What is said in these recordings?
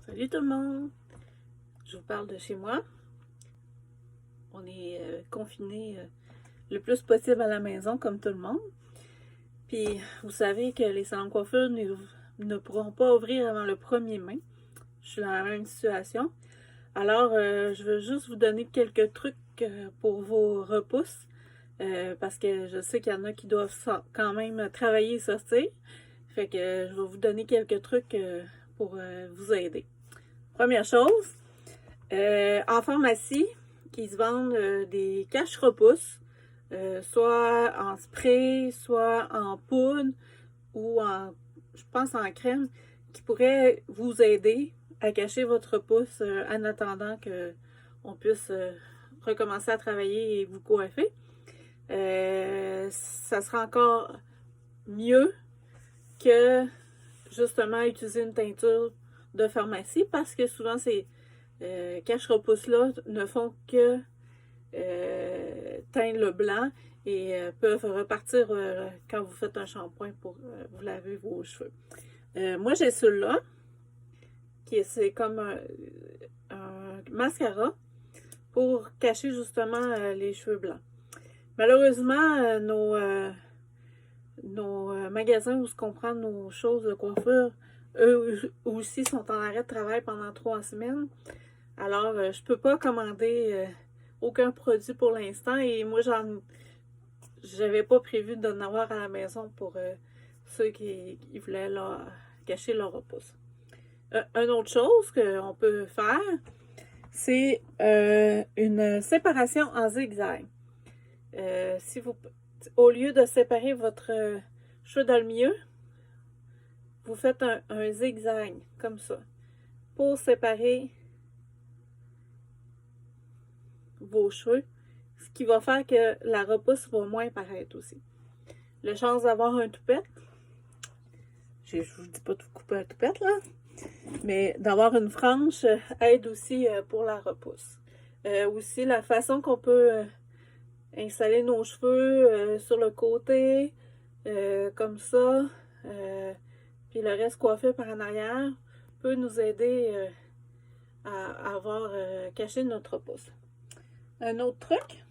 Salut tout le monde! Je vous parle de chez moi. On est confinés le plus possible à la maison, comme tout le monde. Puis, vous savez que les salons de coiffure ne pourront pas ouvrir avant le 1er mai. Je suis dans la même situation. Alors, je veux juste vous donner quelques trucs pour vos repousses. Parce que je sais qu'il y en a qui doivent quand même travailler et sortir. Fait que je vais vous donner quelques trucs pour vous aider. Première chose, en pharmacie, ils se vendent des cache-repousses, soit en spray, soit en poudre ou je pense en crème, qui pourraient vous aider à cacher votre repousse en attendant qu'on puisse recommencer à travailler et vous coiffer. Ça sera encore mieux que justement utiliser une teinture de pharmacie parce que souvent ces cache-repousses-là ne font que teindre le blanc et peuvent repartir quand vous faites un shampoing pour vous laver vos cheveux. Moi, j'ai celui-là, c'est comme un mascara pour cacher justement les cheveux blancs. Malheureusement, nos magasins où on prend nos choses de coiffure, eux aussi sont en arrêt de travail pendant 3 semaines. Alors, je peux pas commander aucun produit pour l'instant et moi, j'avais pas prévu d'en avoir à la maison pour ceux qui voulaient cacher leur repousse. Une autre chose qu'on peut faire, c'est une séparation en zigzag. Au lieu de séparer votre cheveu dans le milieu, vous faites un zigzag comme ça pour séparer vos cheveux, ce qui va faire que la repousse va moins paraître aussi. La chance d'avoir un toupette, je vous dis pas de vous couper un toupette là, mais d'avoir une frange aide aussi pour la repousse. Aussi la façon qu'on peut installer nos cheveux sur le côté, comme ça, puis le reste coiffé par en arrière, peut nous aider à avoir caché notre repousse. Un autre truc,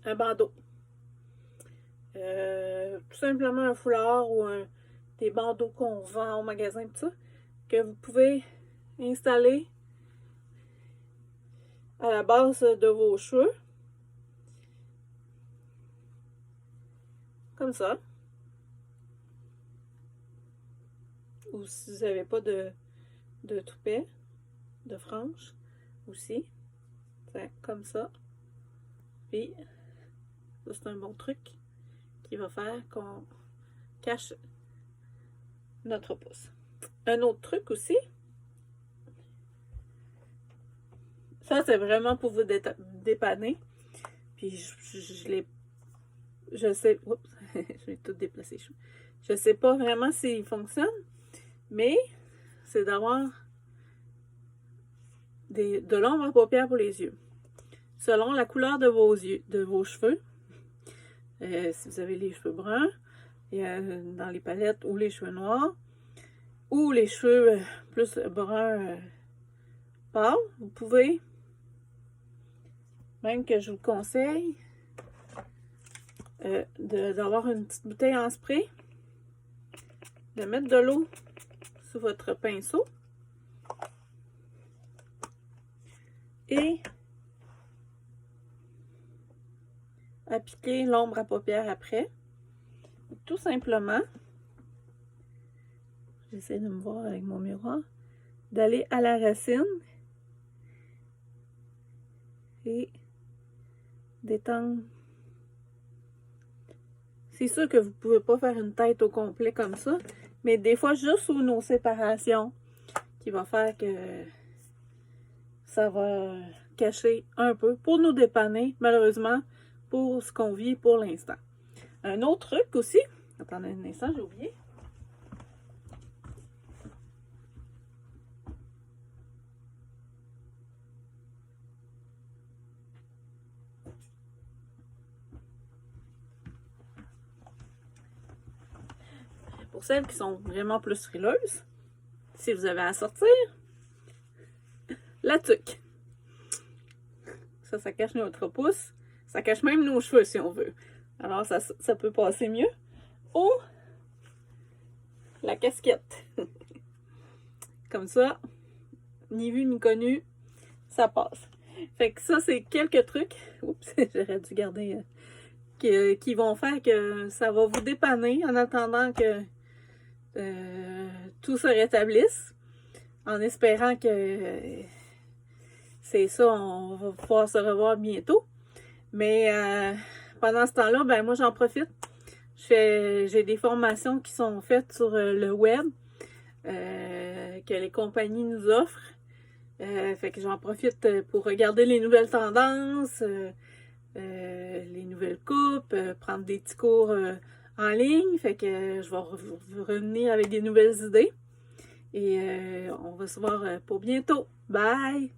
un bandeau. Tout simplement un foulard ou des bandeaux qu'on vend au magasin, tout ça, que vous pouvez installer à la base de vos cheveux. Comme ça. Ou si vous n'avez pas de toupet, de frange, aussi. Comme ça. Puis, ça c'est un bon truc qui va faire qu'on cache notre pouce. Un autre truc aussi, ça c'est vraiment pour vous dépanner. Puis je sais, oups, je vais tout déplacer. Je sais pas vraiment s'il fonctionne, mais c'est d'avoir de l'ombre à paupières pour les yeux. Selon la couleur de vos cheveux, si vous avez les cheveux bruns, dans les palettes, ou les cheveux noirs, ou les cheveux plus bruns pâles, vous pouvez, même que je vous conseille, d'avoir une petite bouteille en spray, de mettre de l'eau sous votre pinceau et appliquer l'ombre à paupières après. Tout simplement, j'essaie de me voir avec mon miroir, d'aller à la racine et d'étendre. C'est sûr que vous ne pouvez pas faire une tête au complet comme ça, mais des fois juste sous nos séparations qui va faire que ça va cacher un peu pour nous dépanner, malheureusement, pour ce qu'on vit pour l'instant. Un autre truc aussi, attendez un instant, j'ai oublié. Pour celles qui sont vraiment plus frileuses, si vous avez à sortir, la tuque. Ça cache notre pouce. Ça cache même nos cheveux si on veut. Alors, ça peut passer mieux. Ou la casquette. Comme ça, ni vu ni connu, ça passe. Fait que ça, c'est quelques trucs. Oups, j'aurais dû garder. Qui vont faire que ça va vous dépanner en attendant que tout se rétablisse. En espérant que c'est ça, on va pouvoir se revoir bientôt. Mais pendant ce temps-là, ben moi j'en profite. J'ai des formations qui sont faites sur le web que les compagnies nous offrent. Fait que j'en profite pour regarder les nouvelles tendances, les nouvelles coupes, prendre des petits cours en ligne. Fait que je vais revenir avec des nouvelles idées. Et on va se voir pour bientôt. Bye!